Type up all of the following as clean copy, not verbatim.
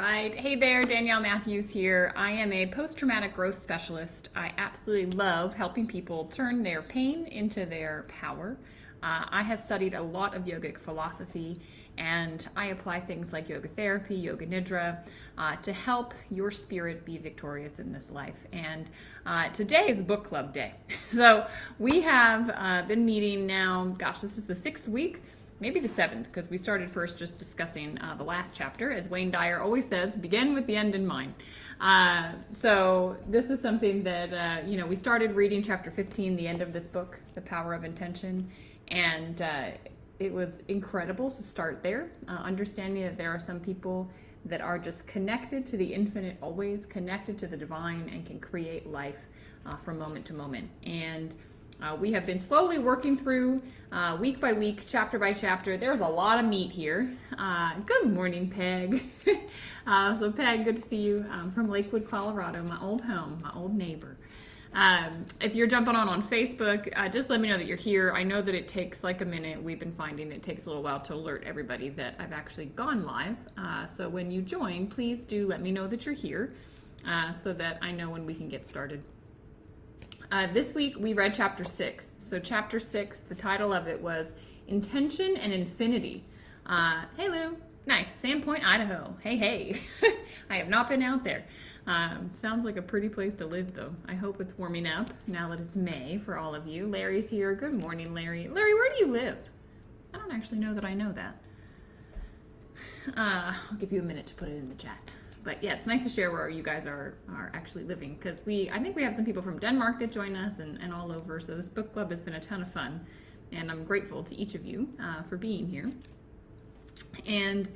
right. Hey there, Danielle Matthews here. I am a post-traumatic growth specialist. I absolutely love helping people turn their pain into their power. I have studied a lot of yogic philosophy, and I apply things like yoga therapy, yoga nidra, to help your spirit be victorious in this life. And today is book club day. So we have been meeting now, gosh, this is the 6th week, maybe the 7th, because we started first just discussing the last chapter. As Wayne Dyer always says, begin with the end in mind. So this is something that, we started reading chapter 15, the end of this book, The Power of Intention. And it was incredible to start there, understanding that there are some people that are just connected to the infinite, always connected to the divine, and can create life from moment to moment. And we have been slowly working through week by week, chapter by chapter. There's a lot of meat here. Good morning, Peg. So Peg, good to see you from Lakewood, Colorado, my old home, my old neighbor. If you're jumping on Facebook, just let me know that you're here. I know that it takes like a minute. We've been finding it takes a little while to alert everybody that I've actually gone live. So when you join, please do let me know that you're here so that I know when we can get started. This week we read chapter 6. So chapter 6, the title of it was Intention and Infinity. Hey Lou, nice, Sandpoint, Idaho. Hey, hey. I have not been out there. Sounds like a pretty place to live though. I hope it's warming up now that it's May for all of you. Larry's here. Good morning, Larry. Larry, where do you live? I don't actually know that I know that. I'll give you a minute to put it in the chat. But yeah, it's nice to share where you guys are actually living, because I think we have some people from Denmark that join us and all over. So this book club has been a ton of fun, and I'm grateful to each of you for being here. And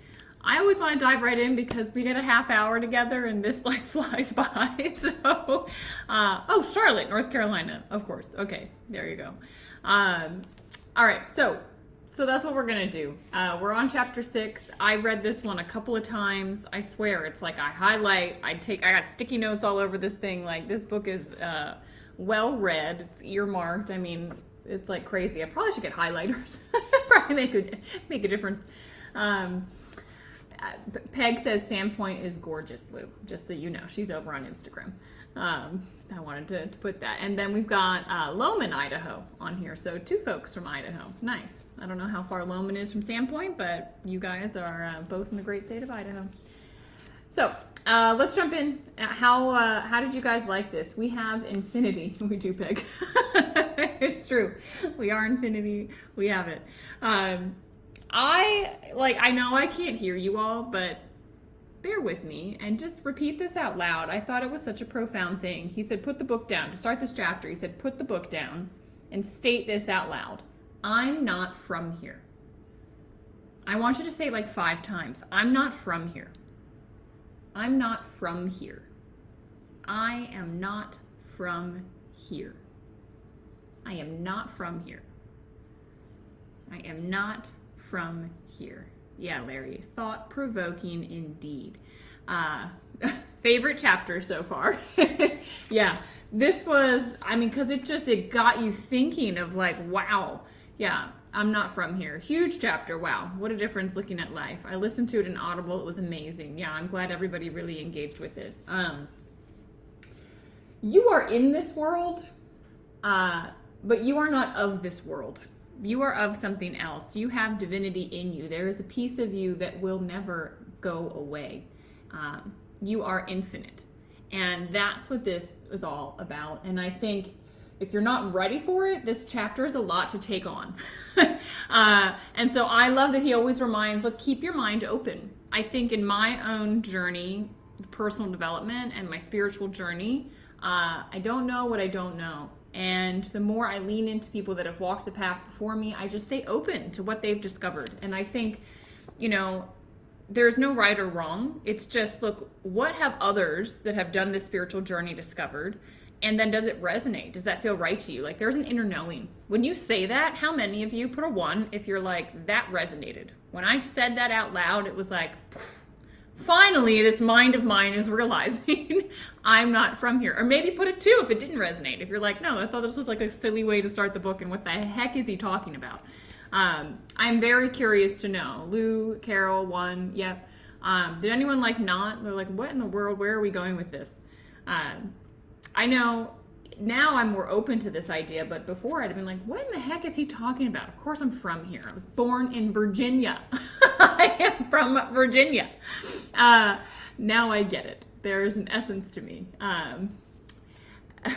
I always want to dive right in because we get a half hour together and this like flies by. So, oh, Charlotte, North Carolina, of course. Okay, there you go. All right, so that's what we're gonna do. We're on chapter 6. I read this one a couple of times. I swear, it's like I highlight, I got sticky notes all over this thing. Like this book is well read. It's earmarked. I mean, it's like crazy. I probably should get highlighters. Probably make a difference. Peg says Sandpoint is gorgeous, Lou, just so you know. She's over on Instagram. I wanted to put that. And then we've got Loman, Idaho on here. So 2 folks from Idaho. Nice. I don't know how far Loman is from Sandpoint, but you guys are both in the great state of Idaho. So let's jump in. How did you guys like this? We have infinity. We do, Peg. It's true. We are infinity. We have it. I know I can't hear you all, but bear with me and just repeat this out loud. I thought it was such a profound thing. He said, put the book down. To start this chapter, he said, put the book down and state this out loud. I'm not from here. I want you to say it like 5 times. I'm not from here. I'm not from here. I am not from here. I am not from here. I am not from here. Yeah, Larry, thought-provoking indeed. Favorite chapter so far. Yeah, this was, I mean, because it got you thinking of like, wow, yeah, I'm not from here. Huge chapter, wow, what a difference looking at life. I listened to it in Audible, it was amazing. Yeah, I'm glad everybody really engaged with it. You are in this world, but you are not of this world. You are of something else. You have divinity in you. There is a piece of you that will never go away. You are infinite. And that's what this is all about. And I think if you're not ready for it, this chapter is a lot to take on. And so I love that he always reminds, look, keep your mind open. I think in my own journey, personal development and my spiritual journey, I don't know what I don't know. And the more I lean into people that have walked the path before me, I just stay open to what they've discovered. And I think, there's no right or wrong. It's just, look, what have others that have done this spiritual journey discovered? And then does it resonate? Does that feel right to you? Like there's an inner knowing. When you say that, how many of you put a 1 if you're like, that resonated? When I said that out loud, it was like, finally, this mind of mine is realizing I'm not from here. Or maybe put a 2 if it didn't resonate. If you're like, no, I thought this was like a silly way to start the book and what the heck is he talking about? I'm very curious to know. Lou, Carol, 1, yep. Did anyone like not? They're like, what in the world? Where are we going with this? I know now I'm more open to this idea, but before I'd have been like, what in the heck is he talking about? Of course I'm from here. I was born in Virginia. I am from Virginia. Now I get it. There's an essence to me.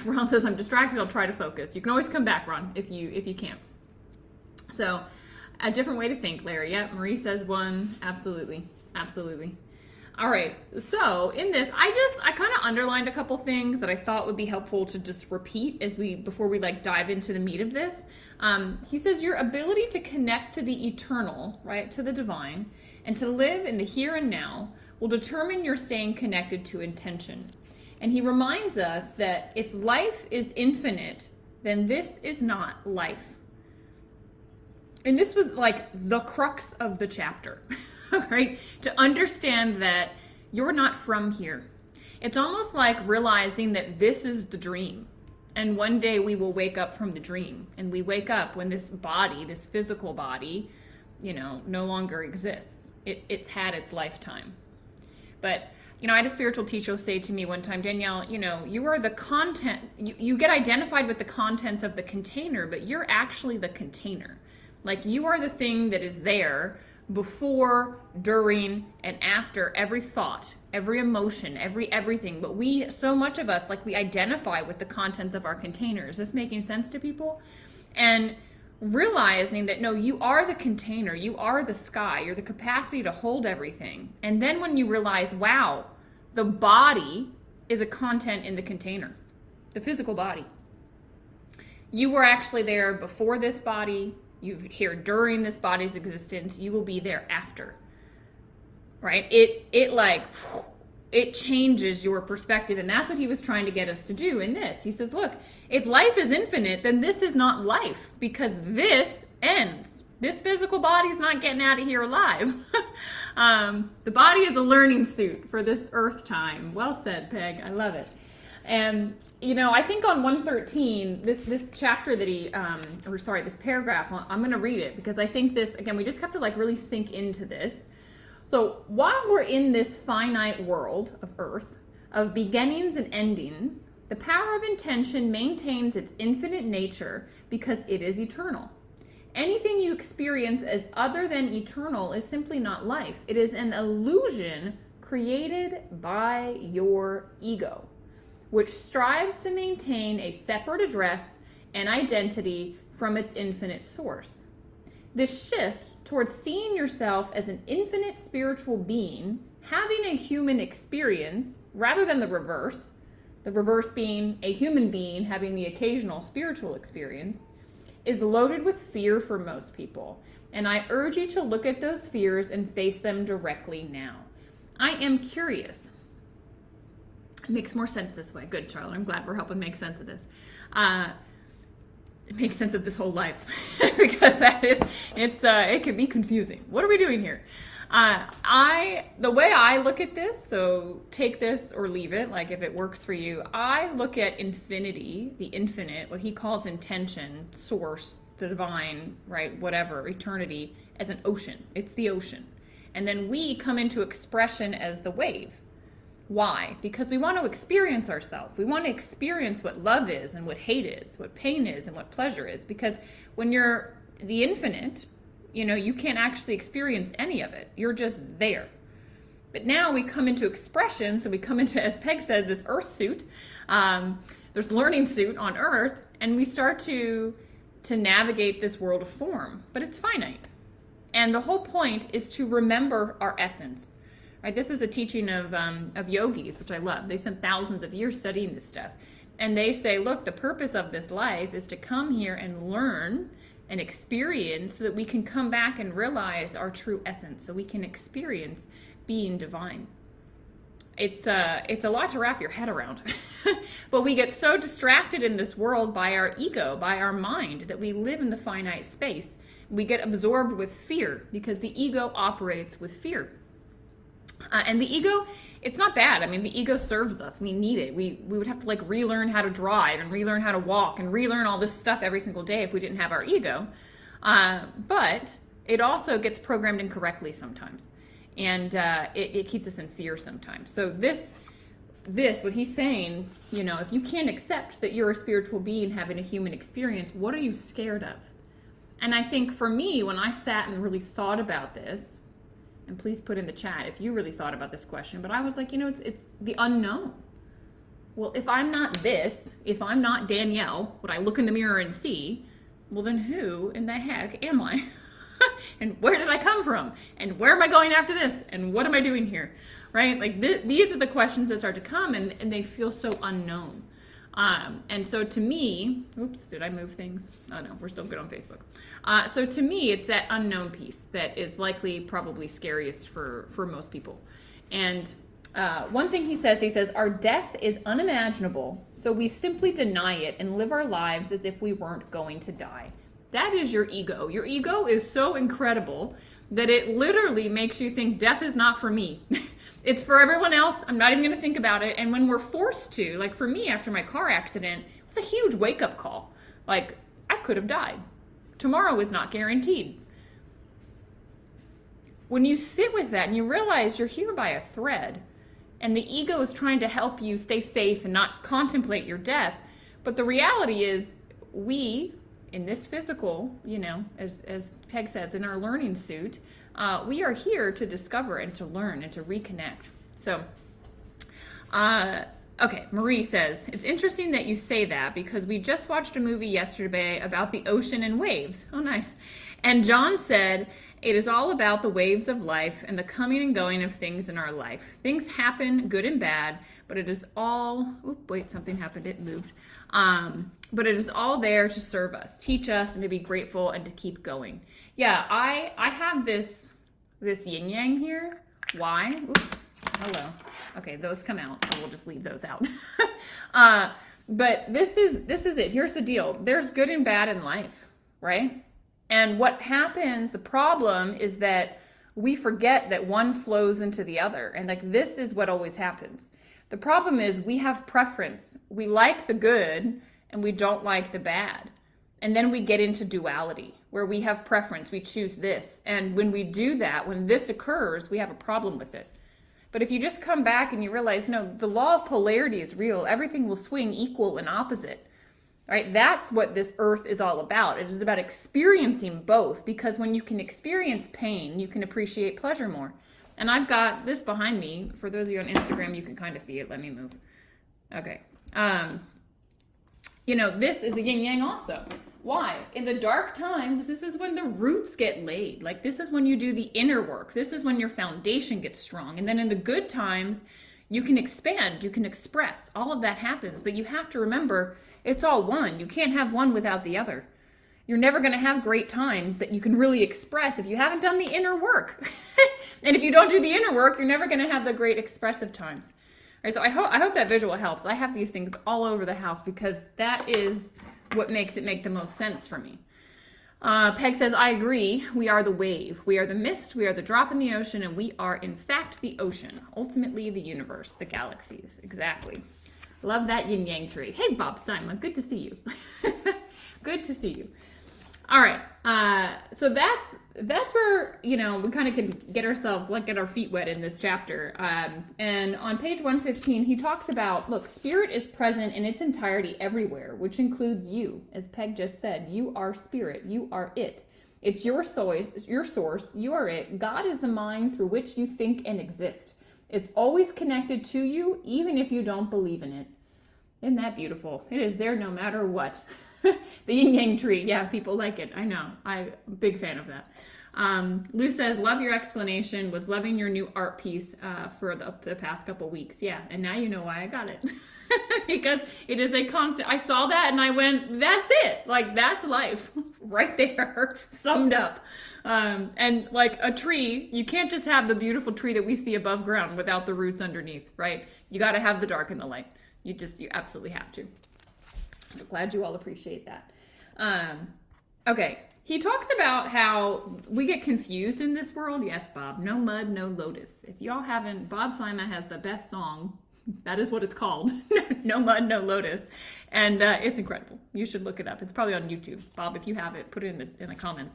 Ron says, I'm distracted. I'll try to focus. You can always come back, Ron, if you can't. So a different way to think, Larry. Yep, Marie says one. Absolutely. Absolutely. All right. So in this, I kind of underlined a couple things that I thought would be helpful to just repeat before we like dive into the meat of this. He says your ability to connect to the eternal, right, to the divine, and to live in the here and now will determine your staying connected to intention. And he reminds us that if life is infinite, then this is not life. And this was like the crux of the chapter, right? To understand that you're not from here. It's almost like realizing that this is the dream. And one day we will wake up from the dream. And we wake up when this body, this physical body, no longer exists. It's had its lifetime. But I had a spiritual teacher say to me one time, Danielle, you are the content, you get identified with the contents of the container, but you're actually the container. Like you are the thing that is there before, during, and after every thought, every emotion, everything. But so much of us, like we identify with the contents of our container. Is this making sense to people? And realizing that no, you are the container, you are the sky, you're the capacity to hold everything. And then when you realize, wow, the body is a content in the container, the physical body. You were actually there before this body, you're here during this body's existence, you will be there after, right? It changes your perspective. And that's what he was trying to get us to do in this. He says, look, if life is infinite, then this is not life because this ends. This physical body is not getting out of here alive. The body is a learning suit for this earth time. Well said, Peg. I love it. And, I think on 113, this chapter that this paragraph, I'm going to read it because I think this, again, we just have to like really sink into this. So while we're in this finite world of earth, of beginnings and endings, the power of intention maintains its infinite nature because it is eternal. Anything you experience as other than eternal is simply not life. It is an illusion created by your ego, which strives to maintain a separate address and identity from its infinite source. This shift towards seeing yourself as an infinite spiritual being, having a human experience, rather than the reverse being a human being having the occasional spiritual experience, is loaded with fear for most people. And I urge you to look at those fears and face them directly now. I am curious. It makes more sense this way. Good, Charlotte. I'm glad we're helping make sense of this. It makes sense of this whole life because it can be confusing. What are we doing here? The way I look at this, so take this or leave it, like if it works for you, I look at infinity, the infinite, what he calls intention, source, the divine, right, whatever, eternity, as an ocean. It's the ocean. And then we come into expression as the wave. Why? Because we want to experience ourselves. We want to experience what love is and what hate is, what pain is and what pleasure is. Because when you're the infinite, you can't actually experience any of it. You're just there. But now we come into expression. So we come into, as Peg said, this earth suit. There's learning suit on earth. And we start to navigate this world of form. But it's finite. And the whole point is to remember our essence. Right? This is a teaching of yogis, which I love. They spent thousands of years studying this stuff. And they say, look, the purpose of this life is to come here and learn and experience so that we can come back and realize our true essence, so we can experience being divine. It's a lot to wrap your head around. But we get so distracted in this world by our ego, by our mind, that we live in the finite space. We get absorbed with fear because the ego operates with fear. And the ego, it's not bad. I mean, the ego serves us. We need it. We would have to like relearn how to drive and relearn how to walk and relearn all this stuff every single day if we didn't have our ego. But it also gets programmed incorrectly sometimes. And it keeps us in fear sometimes. So this, what he's saying, you know, if you can't accept that you're a spiritual being having a human experience, what are you scared of? And I think for me, when I sat and really thought about this, and please put in the chat if you really thought about this question, but I was like, you know, it's the unknown. Well, if I'm not this, if I'm not Danielle, what I look in the mirror and see, well then who in the heck am I? And where did I come from? And where am I going after this? And what am I doing here? Right? Like these are the questions that start to come, and they feel so unknown. And so to me, oops, did I move things? Oh no, we're still good on Facebook. So to me, it's that unknown piece that is likely probably scariest for most people. And one thing he says, our death is unimaginable, so we simply deny it and live our lives as if we weren't going to die. That is your ego. Your ego is so incredible that it literally makes you think death is not for me. It's for everyone else. I'm not even going to think about it. And when we're forced to, like for me after my car accident, it was a huge wake-up call. Like, I could have died. Tomorrow is not guaranteed. When you sit with that and you realize you're here by a thread, and the ego is trying to help you stay safe and not contemplate your death, but the reality is we, in this physical, you know, as Peg says, in our learning suit, we are here to discover and to learn and to reconnect. So, okay, Marie says, it's interesting that you say that because we just watched a movie yesterday about the ocean and waves. Oh, nice. And John said, it is all about the waves of life and the coming and going of things in our life. Things happen, good and bad, but it is all, oop, wait, something happened, it moved. But it is all there to serve us, teach us, and to be grateful and to keep going. Yeah, I have this yin yang here. Why? Oops, hello. Okay, those come out, so we'll just leave those out. But this is it. Here's the deal. There's good and bad in life, right? And what happens, the problem is that we forget that one flows into the other. And like this is what always happens. The problem is we have preference. We like the good and we don't like the bad. And then we get into duality where we have preference. We choose this. And when we do that, when this occurs, we have a problem with it. But if you just come back and you realize, no, the law of polarity is real. Everything will swing equal and opposite. Right? That's what this earth is all about. It is about experiencing both, because when you can experience pain, you can appreciate pleasure more. And I've got this behind me. For those of you on Instagram, you can kind of see it. Let me move. Okay. You know, this is the yin yang also. Why? In the dark times, this is when the roots get laid. Like this is when you do the inner work. This is when your foundation gets strong. And then in the good times, you can expand, you can express. All of that happens. But you have to remember, it's all one. You can't have one without the other. You're never going to have great times that you can really express if you haven't done the inner work. And if you don't do the inner work, you're never going to have the great expressive times. All right, so I hope that visual helps. I have these things all over the house because that is what makes it make the most sense for me. Peg says, I agree. We are the wave. We are the mist. We are the drop in the ocean. And we are, in fact, the ocean. Ultimately, the universe, the galaxies. Exactly. Love that yin yang tree. Hey, Bob Simon. Good to see you. Good to see you. All right. So that's where, you know, we kind of can get ourselves, like, get our feet wet in this chapter. And on page 115, he talks about, look, spirit is present in its entirety everywhere, which includes you. As Peg just said, you are spirit. You are it. It's your source. You are it. God is the mind through which you think and exist. It's always connected to you, even if you don't believe in it. Isn't that beautiful? It is there no matter what. The yin yang tree. Yeah, people like it. I know. I'm a big fan of that. Lou says, love your explanation. Was loving your new art piece for the past couple weeks. Yeah, and now you know why I got it. Because it is a constant. I saw that and I went, that's it. Like, that's life. Right there. Summed up. And like a tree, you can't just have the beautiful tree that we see above ground without the roots underneath, right? You got to have the dark and the light. You absolutely have to. So glad you all appreciate that. Okay. He talks about how we get confused in this world. Yes, Bob. No mud, no lotus. If y'all haven't, Bob Simon has the best song. That is what it's called. No mud, no lotus. And it's incredible. You should look it up. It's probably on YouTube. Bob, if you have it, put it in the comment.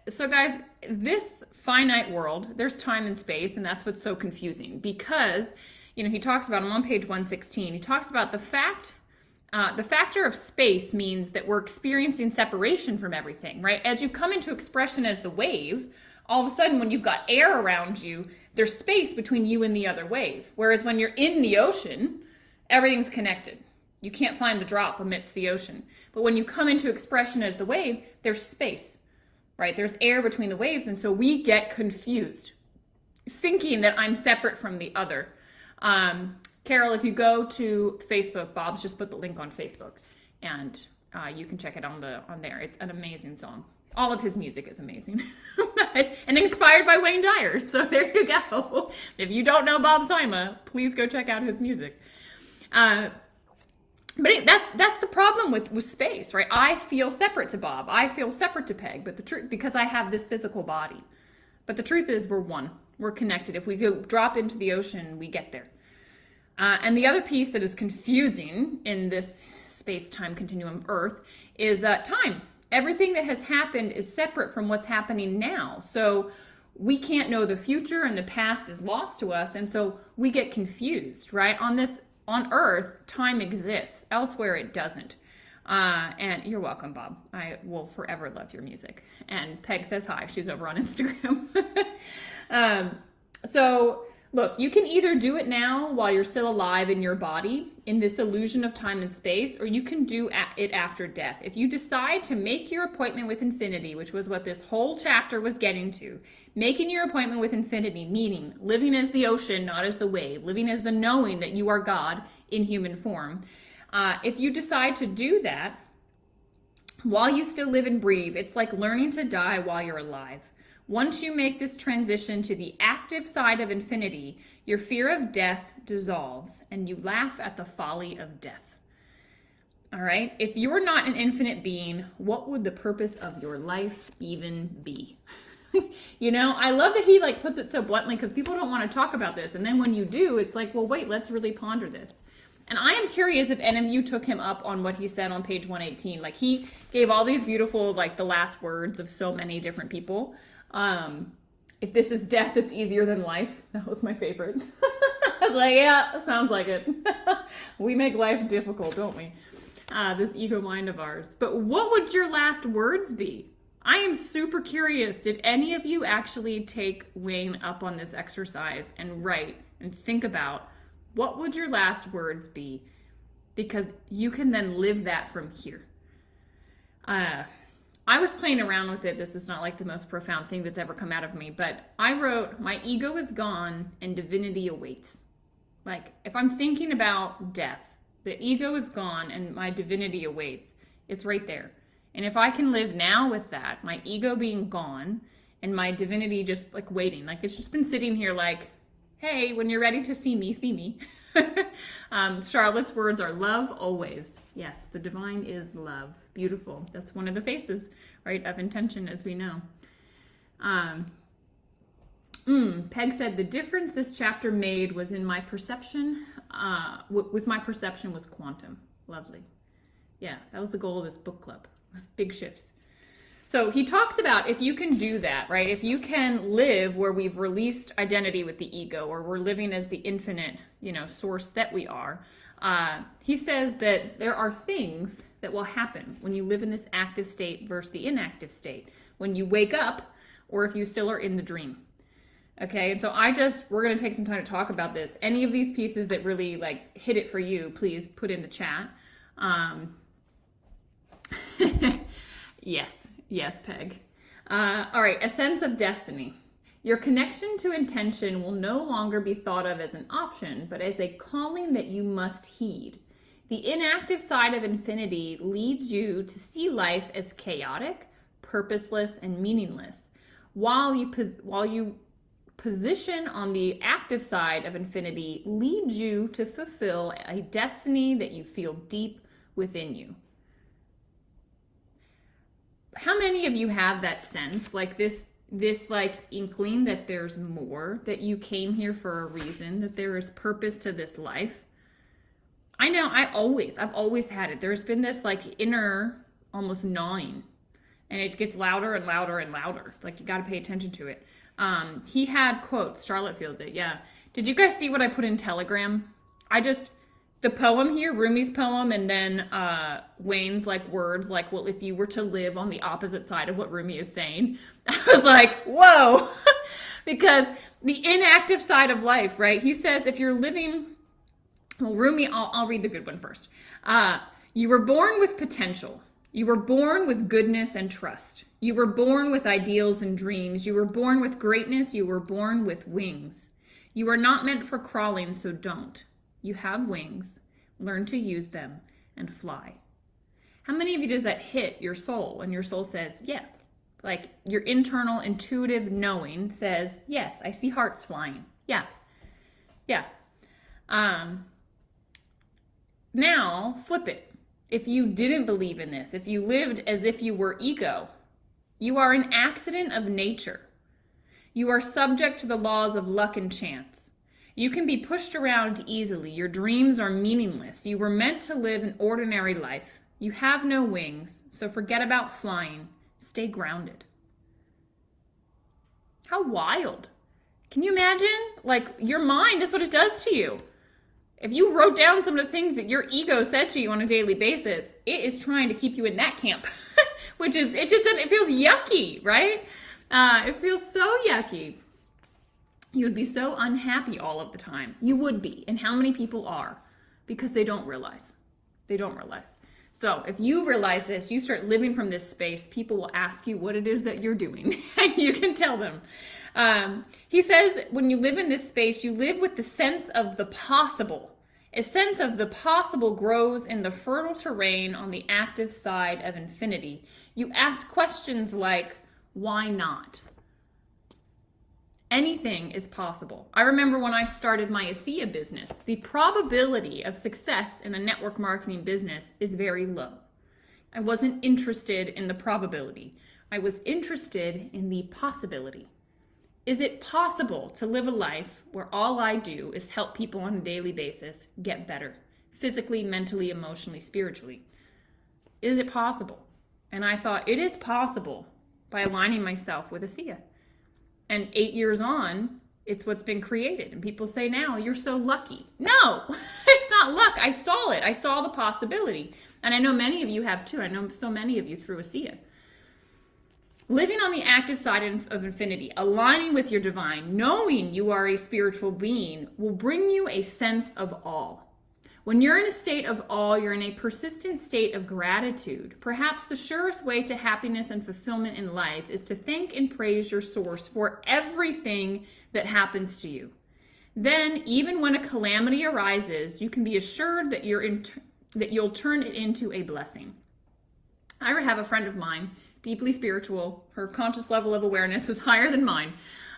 So guys, this finite world, there's time and space, and that's what's so confusing because, he talks about, I'm on page 116, he talks about the factor of space means that we're experiencing separation from everything, right? As you come into expression as the wave, all of a sudden when you've got air around you, there's space between you and the other wave. Whereas when you're in the ocean, everything's connected. You can't find the drop amidst the ocean. But when you come into expression as the wave, there's space, right? There's air between the waves, and so we get confused, thinking that I'm separate from the other. Carol, if you go to Facebook, Bob's just put the link on Facebook, and you can check it on there. It's an amazing song. All of his music is amazing. And inspired by Wayne Dyer. So there you go. If you don't know Bob Sima, please go check out his music. But that's the problem with space, right? I feel separate to Bob. I feel separate to Peg, but the truth, because I have this physical body. But the truth is we're one. We're connected. If we go drop into the ocean, we get there. And the other piece that is confusing in this space-time continuum Earth is time. Everything that has happened is separate from what's happening now. So we can't know the future, and the past is lost to us, and so we get confused, right? On Earth, time exists. Elsewhere, it doesn't. And you're welcome, Bob. I will forever love your music. And Peg says hi. She's over on Instagram. So look, you can either do it now while you're still alive in your body, in this illusion of time and space, or you can do it after death. If you decide to make your appointment with infinity, which was what this whole chapter was getting to, making your appointment with infinity, meaning living as the ocean, not as the wave, living as the knowing that you are God in human form. If you decide to do that while you still live and breathe, it's like learning to die while you're alive. Once you make this transition to the active side of infinity, your fear of death dissolves and you laugh at the folly of death. All right? If you're not an infinite being, what would the purpose of your life even be? I love that he puts it so bluntly because people don't want to talk about this. And then when you do, it's like, well, wait, let's really ponder this. And I am curious if any of you took him up on what he said on page 118. He gave all these beautiful, the last words of so many different people. If this is death, it's easier than life. That was my favorite. I was like, yeah, sounds like it. We make life difficult, don't we? This ego mind of ours. But what would your last words be? I am super curious. Did any of you actually take Wayne up on this exercise and write and think about what would your last words be? Because you can then live that from here. I was playing around with it. This is not the most profound thing that's ever come out of me, but I wrote, my ego is gone and divinity awaits. If I'm thinking about death, the ego is gone and my divinity awaits. It's right there. And if I can live now with that, my ego being gone and my divinity just waiting, it's just been sitting here hey, when you're ready to see me, see me. Charlotte's words are love always. Yes, the divine is love. Beautiful. That's one of the faces, right, of intention, as we know. Peg said, the difference this chapter made was in my perception, with my perception was quantum. Lovely. Yeah, that was the goal of this book club, was big shifts. So he talks about if you can do that, right? If you can live where we've released identity with the ego, or we're living as the infinite, source that we are, he says that there are things that will happen when you live in this active state versus the inactive state, when you wake up, or if you still are in the dream. Okay, and so we're going to take some time to talk about this. Any of these pieces that really hit it for you, please put in the chat. Yes, Peg. All right, a sense of destiny. Your connection to intention will no longer be thought of as an option, but as a calling that you must heed. The inactive side of infinity leads you to see life as chaotic, purposeless, and meaningless, while you position on the active side of infinity leads you to fulfill a destiny that you feel deep within you. How many of you have that sense, this inkling that there's more, that you came here for a reason, that there is purpose to this life? I know I've always had it. There's been this inner almost gnawing, and it gets louder and louder and louder. It's you got to pay attention to it. He had quotes. Charlotte feels it. Yeah. Did you guys see what I put in Telegram? The poem here, Rumi's poem, and then Wayne's like words like, well, if you were to live on the opposite side of what Rumi is saying, I was like, whoa, because the inactive side of life, right? He says, if you're living, well, Rumi, I'll read the good one first. You were born with potential. You were born with goodness and trust. You were born with ideals and dreams. You were born with greatness. You were born with wings. You are not meant for crawling, so don't. You have wings. Learn to use them and fly. How many of you does that hit your soul and your soul says, yes? Like your internal intuitive knowing says, yes, I see hearts flying. Yeah. Yeah. Now flip it. If you didn't believe in this, if you lived as if you were ego, you are an accident of nature. You are subject to the laws of luck and chance. You can be pushed around easily. Your dreams are meaningless. You were meant to live an ordinary life. You have no wings, so forget about flying. Stay grounded. How wild. Can you imagine? Like, your mind is what it does to you. If you wrote down some of the things that your ego said to you on a daily basis, it is trying to keep you in that camp, which is, it feels yucky, right? It feels so yucky. You would be so unhappy all of the time. You would be. And how many people are? Because they don't realize. They don't realize. So if you realize this, you start living from this space, people will ask you what it is that you're doing. And you can tell them. He says, when you live in this space, you live with the sense of the possible. A sense of the possible grows in the fertile terrain on the active side of infinity. You ask questions like, why not? Anything is possible. I remember when I started my ASEA business, the probability of success in a network marketing business is very low. I wasn't interested in the probability. I was interested in the possibility. Is it possible to live a life where all I do is help people on a daily basis get better, physically, mentally, emotionally, spiritually? Is it possible? And I thought, it is possible by aligning myself with ASEA. And 8 years on, it's what's been created. And people say now, you're so lucky. No, it's not luck. I saw it. I saw the possibility. And I know many of you have too. I know so many of you through ASEA. Living on the active side of infinity, aligning with your divine, knowing you are a spiritual being will bring you a sense of awe. When you're in a state of awe, you're in a persistent state of gratitude. Perhaps the surest way to happiness and fulfillment in life is to thank and praise your source for everything that happens to you. Then, even when a calamity arises, you can be assured that you'll turn it into a blessing. I have a friend of mine, deeply spiritual. Her conscious level of awareness is higher than mine.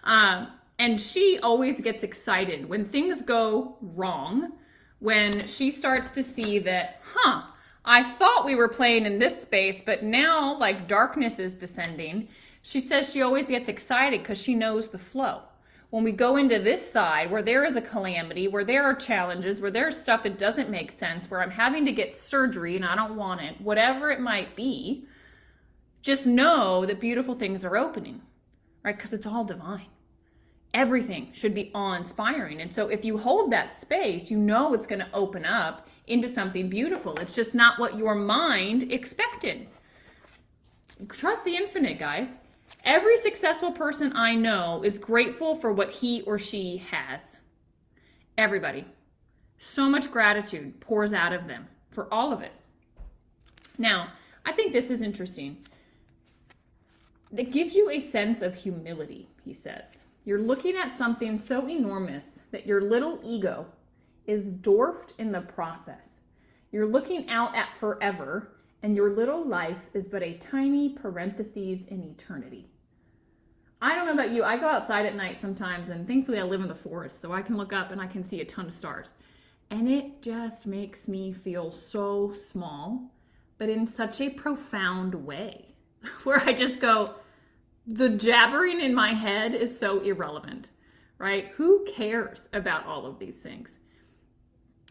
And she always gets excited when things go wrong. When she starts to see that, I thought we were playing in this space, but now like darkness is descending. She says she always gets excited because she knows the flow. When we go into this side where there is a calamity, where there are challenges, where there's stuff that doesn't make sense, where I'm having to get surgery and I don't want it, whatever it might be, just know that beautiful things are opening, right? Because it's all divine. Everything should be awe-inspiring. And so if you hold that space, you know it's going to open up into something beautiful. It's just not what your mind expected. Trust the infinite, guys. Every successful person I know is grateful for what he or she has. Everybody. So much gratitude pours out of them for all of it. Now, I think this is interesting. It gives you a sense of humility, he says. You're looking at something so enormous that your little ego is dwarfed in the process. You're looking out at forever, and your little life is but a tiny parenthesis in eternity. I don't know about you. I go outside at night sometimes, and thankfully I live in the forest, so I can look up and I can see a ton of stars. And it just makes me feel so small, but in such a profound way, where I just go, the jabbering in my head is so irrelevant, right? Who cares about all of these things?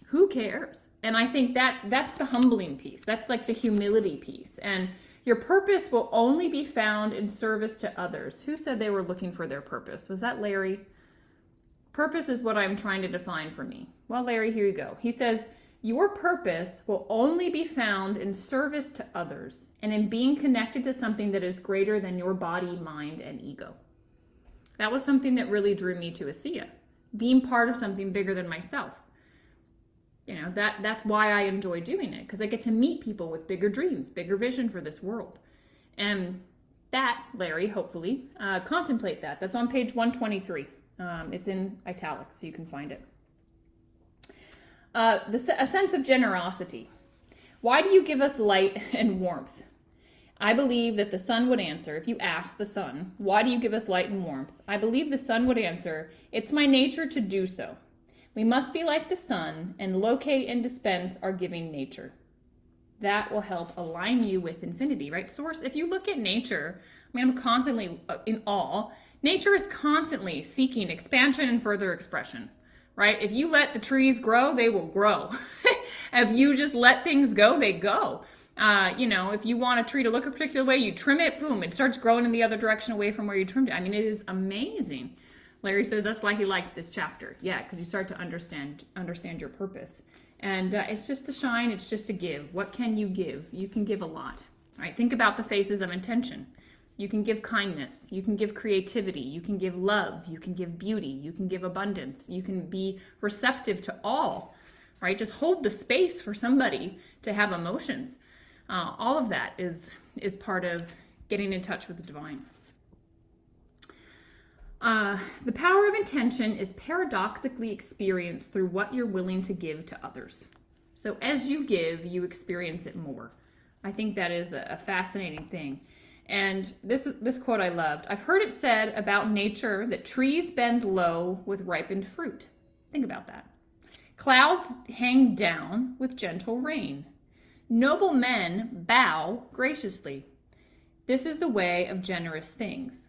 Who cares? And I think that's the humbling piece. That's like the humility piece. And Your purpose will only be found in service to others. Who said they were looking for their purpose? Was that Larry? Purpose is what I'm trying to define for me. Well, Larry, here you go. He says, your purpose will only be found in service to others and in being connected to something that is greater than your body, mind, and ego. That was something that really drew me to ASEA, being part of something bigger than myself. You know, that's why I enjoy doing it, because I get to meet people with bigger dreams, bigger vision for this world. And that, Larry, hopefully, contemplate that. That's on page 123. It's in italics, so you can find it. A sense of generosity. Why do you give us light and warmth? I believe that the sun would answer, if you ask the sun, why do you give us light and warmth? I believe the sun would answer, it's my nature to do so. We must be like the sun and locate and dispense our giving nature. That will help align you with infinity, right? Source, if you look at nature, I mean, I'm constantly in awe. Nature is constantly seeking expansion and further expression, right? If you let the trees grow, they will grow. If you just let things go, they go. You know, if you want a tree to look a particular way, you trim it, boom, it starts growing in the other direction away from where you trimmed it. I mean, it is amazing. Larry says that's why he liked this chapter. Yeah, because you start to understand your purpose. And it's just to shine, it's just to give. What can you give? You can give a lot. All right, think about the faces of intention. You can give kindness, you can give creativity, you can give love, you can give beauty, you can give abundance, you can be receptive to all, right? Just hold the space for somebody to have emotions. All of that is part of getting in touch with the divine. The power of intention is paradoxically experienced through what you're willing to give to others. So as you give, you experience it more. I think that is a fascinating thing. And this quote I loved. I've heard it said about nature that trees bend low with ripened fruit. Think about that. Clouds hang down with gentle rain. Noble men bow graciously. This is the way of generous things.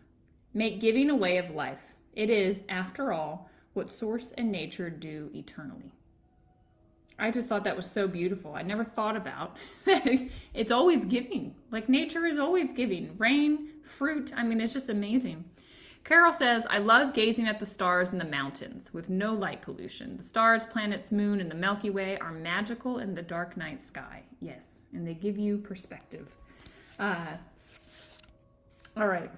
Make giving a way of life. It is, after all, what source and nature do eternally. I just thought that was so beautiful. I never thought about it's always giving. Like nature is always giving. Rain, fruit, I mean, it's just amazing. Carol says, I love gazing at the stars in the mountains with no light pollution. The stars, planets, moon, and the Milky Way are magical in the dark night sky. Yes, and they give you perspective. All right.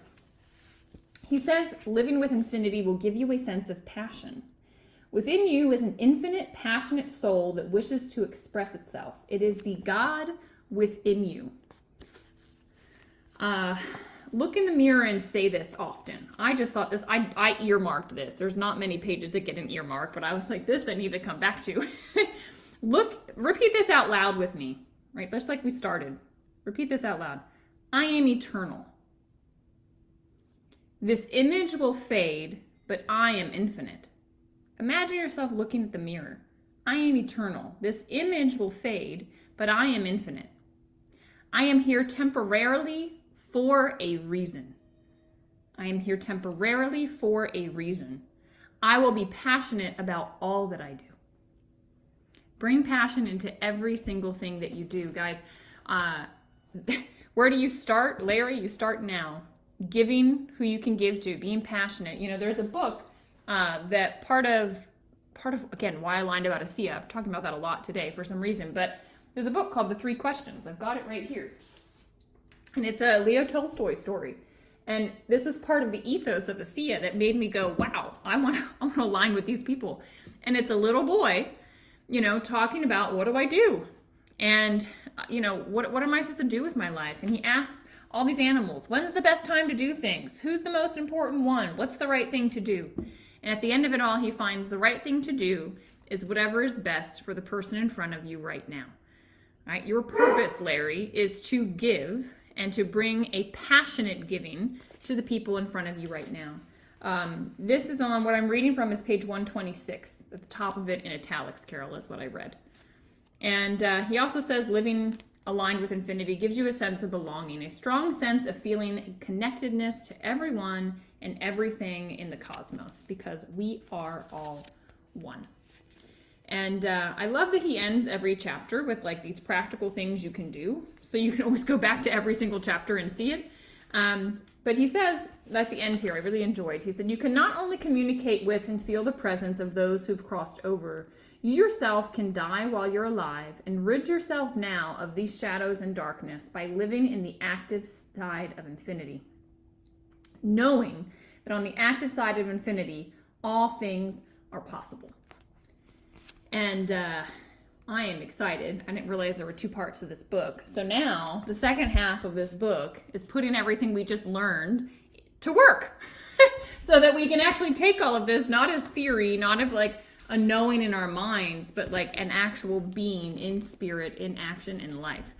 He says, living with infinity will give you a sense of passion. Within you is an infinite, passionate soul that wishes to express itself. It is the God within you. Look in the mirror and say this often. I just thought this, I earmarked this. There's not many pages that get an earmark, but I was like, this I need to come back to. Repeat this out loud with me, right? Just like we started. Repeat this out loud. I am eternal. This image will fade, but I am infinite. Imagine yourself looking at the mirror. I am eternal. This image will fade, but I am infinite. I am here temporarily for a reason. I am here temporarily for a reason. I will be passionate about all that I do. Bring passion into every single thing that you do, guys. Where do you start? Larry, you start now. Giving who you can give to, being passionate. You know, there's a book that part of again, why I lied about ASEA. I'm talking about that a lot today for some reason, but there's a book called The 3 Questions. I've got it right here. And it's a Leo Tolstoy story. And this is part of the ethos of ASEA that made me go, wow, I want to align with these people. And it's a little boy, you know, talking about, what do I do? And, you know, what am I supposed to do with my life? And he asks all these animals, when's the best time to do things? Who's the most important one? What's the right thing to do? And at the end of it all, he finds the right thing to do is whatever is best for the person in front of you right now. All right? Your purpose, Larry, is to give and to bring a passionate giving to the people in front of you right now. This is on, what I'm reading from is page 126. At the top of it in italics, Carol, is what I read. And he also says living aligned with infinity gives you a sense of belonging, a strong sense of feeling connectedness to everyone and everything in the cosmos, because we are all one. And I love that he ends every chapter with like these practical things you can do. So you can always go back to every single chapter and see it. But he says at the end here, I really enjoyed, he said, you can not only communicate with and feel the presence of those who've crossed over, you yourself can die while you're alive and rid yourself now of these shadows and darkness by living in the active side of infinity. Knowing that on the active side of infinity, all things are possible. And I am excited. I didn't realize there were 2 parts to this book. So now the second half of this book is putting everything we just learned to work so that we can actually take all of this, not as theory, not as like a knowing in our minds, but like an actual being in spirit, in action, in life.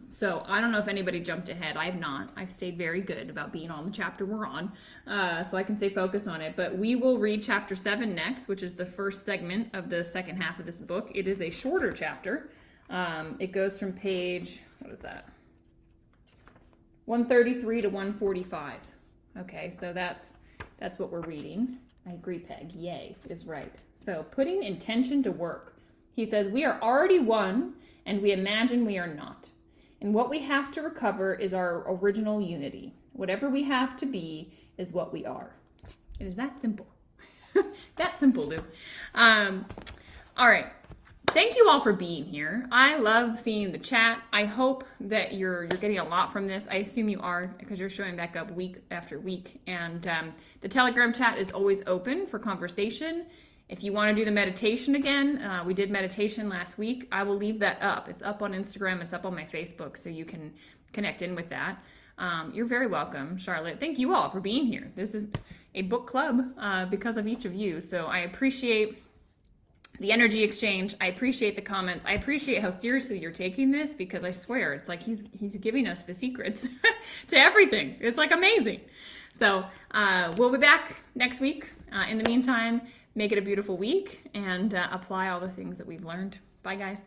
So I don't know if anybody jumped ahead. I have not. I've stayed very good about being on the chapter we're on, so I can stay focused on it. But we will read chapter 7 next, which is the first segment of the second half of this book. It is a shorter chapter. It goes from page, what is that? 133 to 145. Okay, so that's what we're reading. I agree, Peg. Yay is right. So putting intention to work. He says, we are already one, and we imagine we are not. And what we have to recover is our original unity. Whatever we have to be is what we are. It is that simple. That simple, dude. All right. Thank you all for being here. I love seeing the chat. I hope that you're getting a lot from this. I assume you are, because you're showing back up week after week. And the Telegram chat is always open for conversation. If you want to do the meditation again, we did meditation last week. I will leave that up. It's up on Instagram. It's up on my Facebook, so you can connect in with that. You're very welcome, Charlotte. Thank you all for being here. This is a book club because of each of you. So I appreciate the energy exchange. I appreciate the comments. I appreciate how seriously you're taking this, because I swear it's like he's giving us the secrets to everything. It's like amazing. So we'll be back next week. In the meantime, make it a beautiful week and apply all the things that we've learned. Bye, guys.